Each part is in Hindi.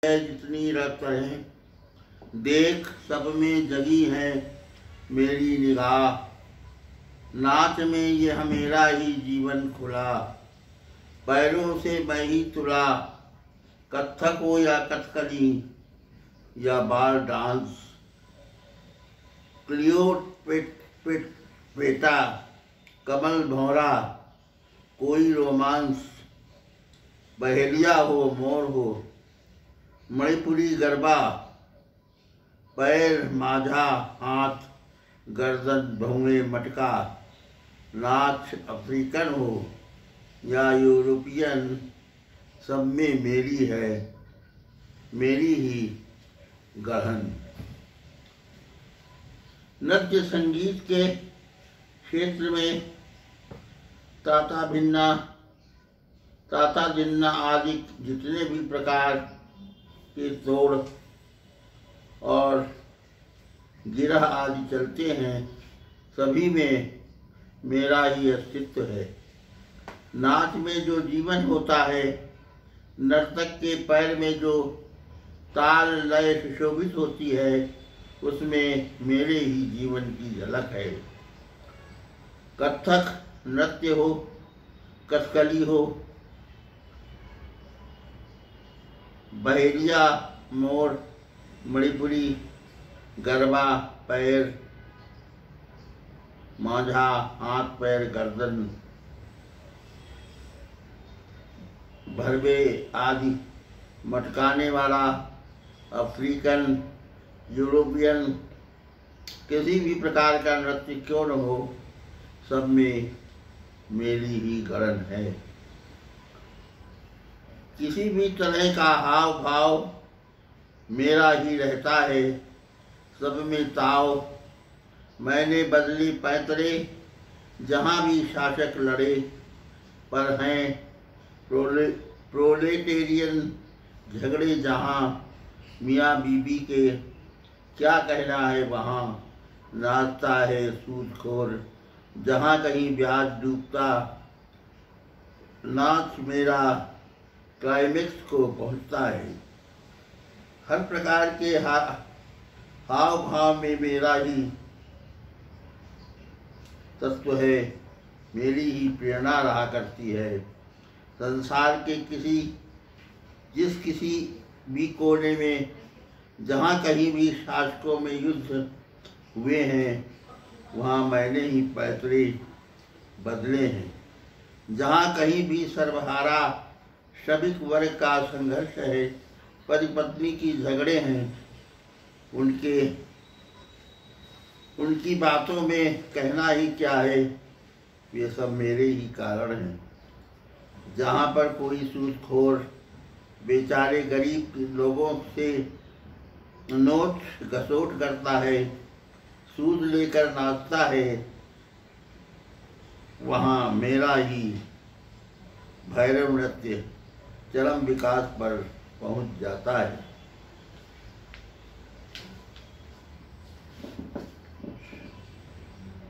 है जितनी रत है, देख सब में जगी है मेरी निगाह। नाच में यह मेरा ही जीवन खुला, पैरों से मैं ही तुला। कथक हो या कथकली या बाल डांस, क्लियोपेट्रा कमल भौरा, कोई रोमांस। बहेलिया हो मोर हो, मणिपुरी गरबा, पैर माझा हाथ गर्दन भौए मटका। नाच अफ्रीकन हो या यूरोपियन, सब में मेरी है मेरी ही गहन। नृत्य संगीत के क्षेत्र में ताता जिन्ना आदि जितने भी प्रकार के तोड़ और गिरह आदि चलते हैं, सभी में मेरा ही अस्तित्व है। नाच में जो जीवन होता है, नर्तक के पैर में जो ताल लय सुशोभित होती है, उसमें मेरे ही जीवन की झलक है। कथक नृत्य हो, कथकली हो, बहेलिया मोर, मणिपुरी गरबा, पैर माझा हाथ पैर गर्दन भरवे आदि मटकाने वाला, अफ्रीकन यूरोपियन किसी भी प्रकार का नृत्य क्यों न हो, सब में मेरी ही गड़न है। किसी भी तरह का हाव भाव मेरा ही रहता है, सब में ताव। मैंने बदली पैतरे, जहाँ भी शासक लड़े, पर हैं प्रोलेटेरियन झगड़े जहाँ। मियाँ बीबी के क्या कहना है वहाँ, नाचता है सूदखोर जहाँ कहीं ब्याज डूबता। नाच मेरा क्लाइमेक्स को पहुँचता है। हर प्रकार के हाव भाव में मेरा ही तत्व है, मेरी ही प्रेरणा रहा करती है। संसार के किसी भी कोने में, जहाँ कहीं भी शासकों में युद्ध हुए हैं, वहाँ मैंने ही पैतरे बदले हैं। जहाँ कहीं भी सर्वहारा श्रमिक वर्ग का संघर्ष है, पति पत्नी की झगड़े हैं, उनकी बातों में कहना ही क्या है, ये सब मेरे ही कारण हैं। जहाँ पर कोई सूदखोर बेचारे गरीब लोगों से नोट घसोट करता है, सूद लेकर नाचता है, वहाँ मेरा ही भैरव नृत्य चरम विकास पर पहुँच जाता है।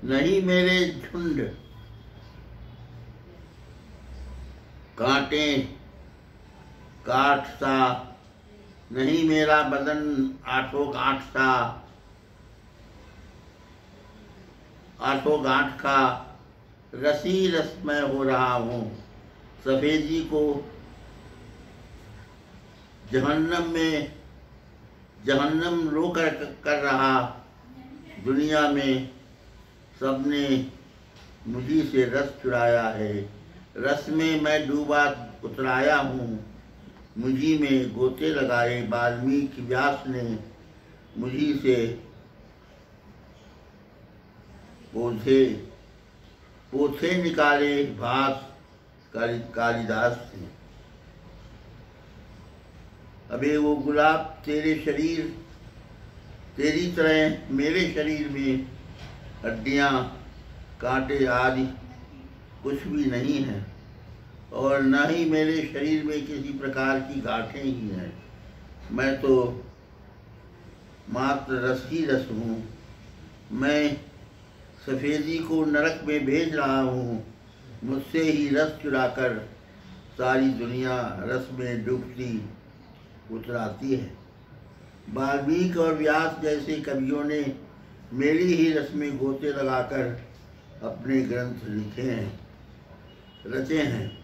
नहीं मेरे झुंड कांटे काट सा, नहीं मेरा बदन आठों गांठ का, रसी रस में हो रहा हूँ। सफेदी को जहन्नम रो कर रहा, दुनिया में सबने मुझी से रस चुराया है। रस में मैं डूबा उतराया हूँ, मुझी में गोते लगाए वाल्मीकि व्यास ने, मुझी से पोथे निकाले भास कालिदास ने। अबे वो गुलाब तेरी तरह मेरे शरीर में हड्डियाँ कांटे आदि कुछ भी नहीं है, और न ही मेरे शरीर में किसी प्रकार की गांठें ही हैं। मैं तो मात्र रस ही रस हूँ। मैं सफ़ेदी को नरक में भेज रहा हूँ, मुझसे ही रस चुराकर सारी दुनिया रस में डूबती उतराती है। वाल्मीकि और व्यास जैसे कवियों ने मेरी ही रस में गोते लगाकर अपने ग्रंथ लिखे हैं, रचे हैं।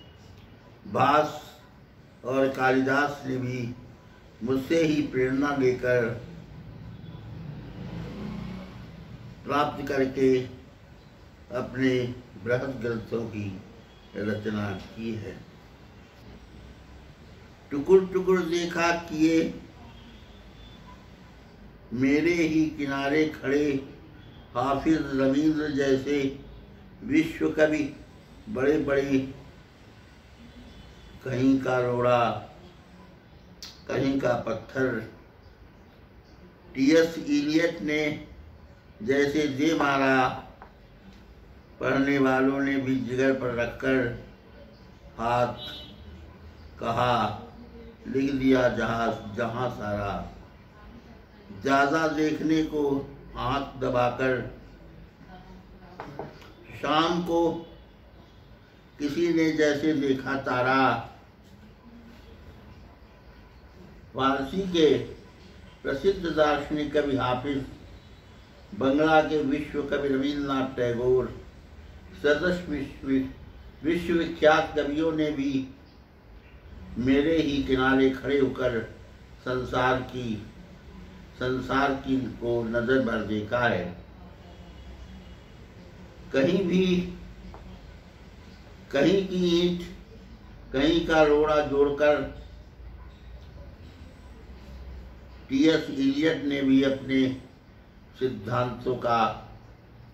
भास और कालिदास ने भी मुझसे ही प्रेरणा लेकर प्राप्त करके अपने बृहद ग्रंथों की रचना की है। टुकुर टुकुर देखा किए मेरे ही किनारे खड़े हाफिज रवींद्र जैसे विश्व कवि, बड़े बड़े कहीं का रोड़ा कहीं का पत्थर। टी.एस. इलियट ने जैसे दे मारा, पढ़ने वालों ने भी जिगर पर रखकर हाथ कहा, लिख दिया जहां सारा। ज्यादा देखने को हाथ दबाकर शाम को किसी ने जैसे देखा तारा। फारसी के प्रसिद्ध दार्शनिक कवि हाफिज, बंगला के विश्व कवि रवींद्रनाथ टैगोर सदस्य विश्वविख्यात कवियों ने भी मेरे ही किनारे खड़े होकर संसार की को नजर भर देखा है। कहीं की ईंट कहीं का रोड़ा जोड़कर टी.एस. इलियट ने भी अपने सिद्धांतों का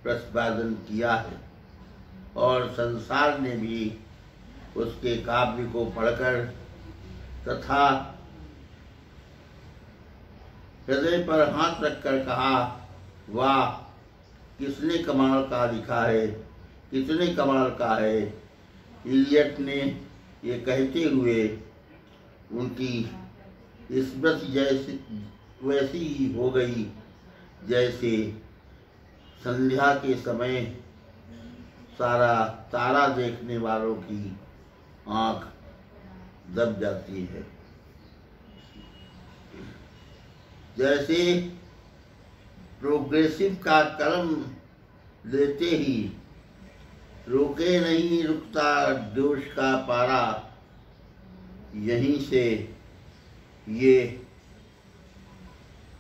प्रतिपादन किया है और संसार ने भी उसके काव्य को पढ़कर तथा हृदय पर हाथ रखकर कहा, वाह किसने कमाल का लिखा है, कितने कमाल का है। इलियट ने ये कहते हुए उनकी स्मृति वैसी ही हो गई जैसे संध्या के समय सारा तारा देखने वालों की आंख दब जाती है। जैसे प्रोग्रेसिव का कलम लेते ही रोके नहीं रुकता जोश का पारा।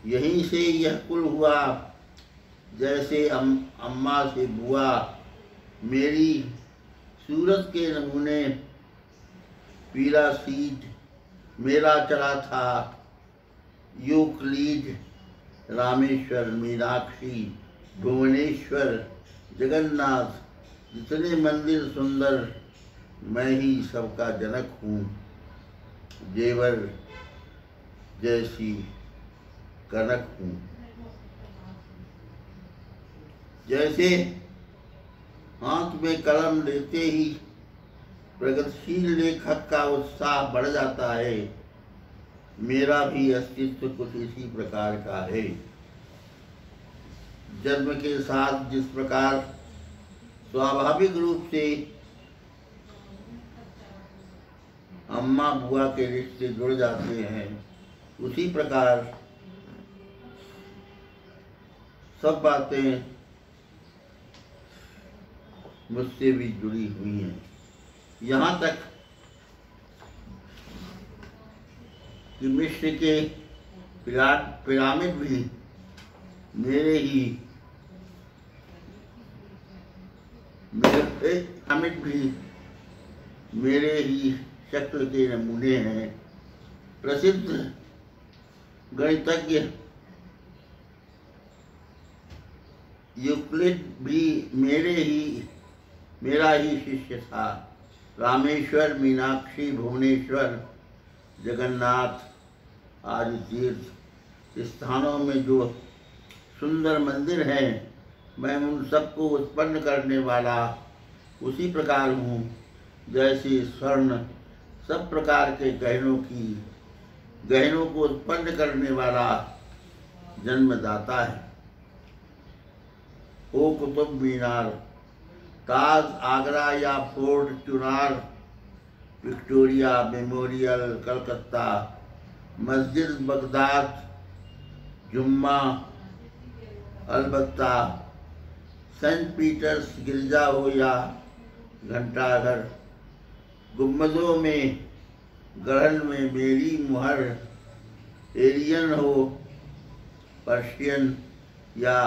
यहीं से यह कुल हुआ जैसे अम्मा से बुआ। मेरी सूरत के नमूने पीला सीट मेरा चला था यूक्लिड, रामेश्वर, मीनाक्षी, भुवनेश्वर, जगन्नाथ, जितने मंदिर सुंदर मैं ही सबका जनक हूँ। जेवर जैसी कनक हूँ। जैसे हाथ में कलम लेते ही प्रगतिशील लेखक का उत्साह बढ़ जाता है, मेरा भी अस्तित्व कुछ इसी प्रकार का है। जन्म के साथ जिस प्रकार स्वाभाविक रूप से अम्मा बुआ के रिश्ते जुड़ जाते हैं, उसी प्रकार सब बातें मुझसे भी जुड़ी हुई हैं। यहाँ तक कि मिस्र के पिरामिड भी मेरे ही शक्ल के नमूने हैं। प्रसिद्ध गणितज्ञ यूक्लिड भी मेरा ही शिष्य था। रामेश्वर, मीनाक्षी, भुवनेश्वर, जगन्नाथ आदि तीर्थ स्थानों में जो सुंदर मंदिर हैं, मैं उन सबको उत्पन्न करने वाला उसी प्रकार हूँ जैसे स्वर्ण सब प्रकार के गहनों को उत्पन्न करने वाला जन्मदाता है। ओ कुतुब मीनार, ताज आगरा या fort Chunar, Victoria memorial Calcutta, मस्जिद बगदाद, जुम्मा, अलबत्ता सेंट पीटर्स गिरजा हो या घंटाघर, गुम्बदों में गढ़न में मेरी मुहर, एरियन हो पर्शियन या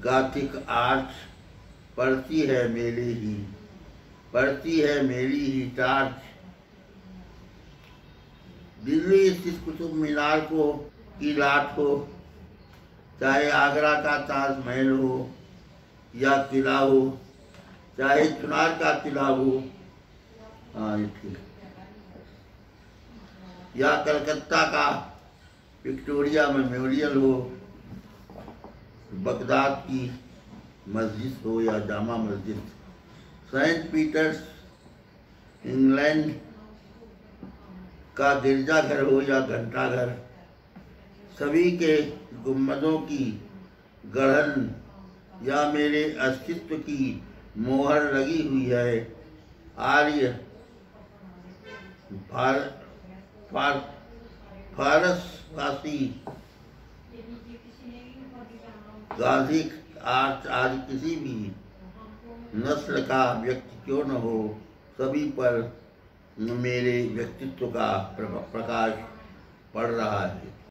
गाथिक आर्च, पड़ती है मेरी ही टार्च। दिल्ली स्थित कुतुब मीनार को की लाट हो, चाहे आगरा का ताजमहल हो या किला हो, चाहे चुनार का किला हो, या कलकत्ता का विक्टोरिया मेमोरियल हो, बगदाद की मस्जिद हो या Jama Masjid, Saint Peters England का गिरजाघर हो या घंटाघर, सभी के गुम्बदों की गढ़न या मेरे अस्तित्व की मोहर लगी हुई है। आर्य फारस फासी गाधिक आर्च आदि किसी भी नस्ल का व्यक्ति क्यों न हो, सभी पर मेरे व्यक्तित्व का प्रकाश पड़ रहा है।